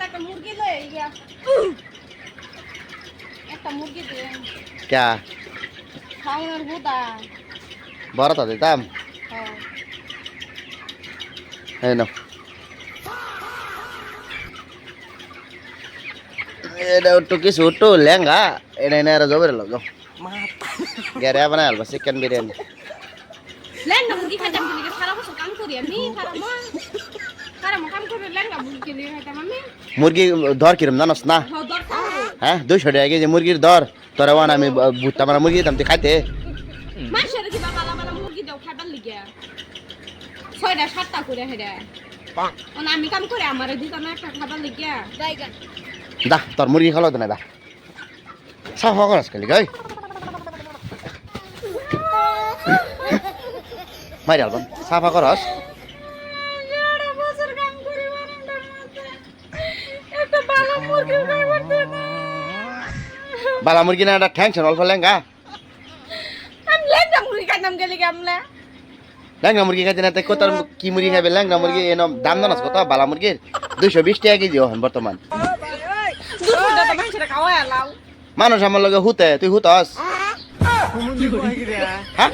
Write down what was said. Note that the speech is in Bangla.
একটা মুরগি লয়ে গিয়া একটা মুরগি দিয়ে क्या খাওয়ানোর গুদা बड़ा था देता হ্যাঁ है ना এটা একটু কিছু একটু লেহেঙ্গা এটা এনে আর জবের লগ গেরে বানাই আলবা চিকেন বিরিয়ানি লেঙ্গা মুরগি খাইতাম কিন্তু সারা বছর কাম করি আমি খারাপ কাম করে লেঙ্গা মুরগি কিনে খাইতাম আমি মুরগি দর কিরম জানোস না হ্যাঁ দরকার হ্যাঁ 200 টাকা কেজি মুরগির দর তোরা ওয়ান আমি বুঝতাম না মুরগি দাম তুই খাইতে মানুষের কি বাবা বালা মুরগি দাও খাইবার লিগিয়া 6টা 7টা করে হেডা আমি কাম করে আমারে দিতাম একটা খাবার লিগিয়া দা তোর মুরগি খালো না দা সাফা করাস খালি গাই মারি আলবাম সাফা করাস বালা মুরগি না একটা ঠ্যাংছেন অল্প লেঙ্গা আমি লেঙ্গা মুরগি খাইতাম গেলি গামলা ল্যাংড়া মুরগি খাইতে না কত কি মুরগি খাবে ল্যাংড়া মুরগি এনে দাম জানাস কত বালা মুরগির 220 টাকা কেজি এখন বর্তমান মানুষ আমার লগে হুতে তুই হুতস হ্যাঁ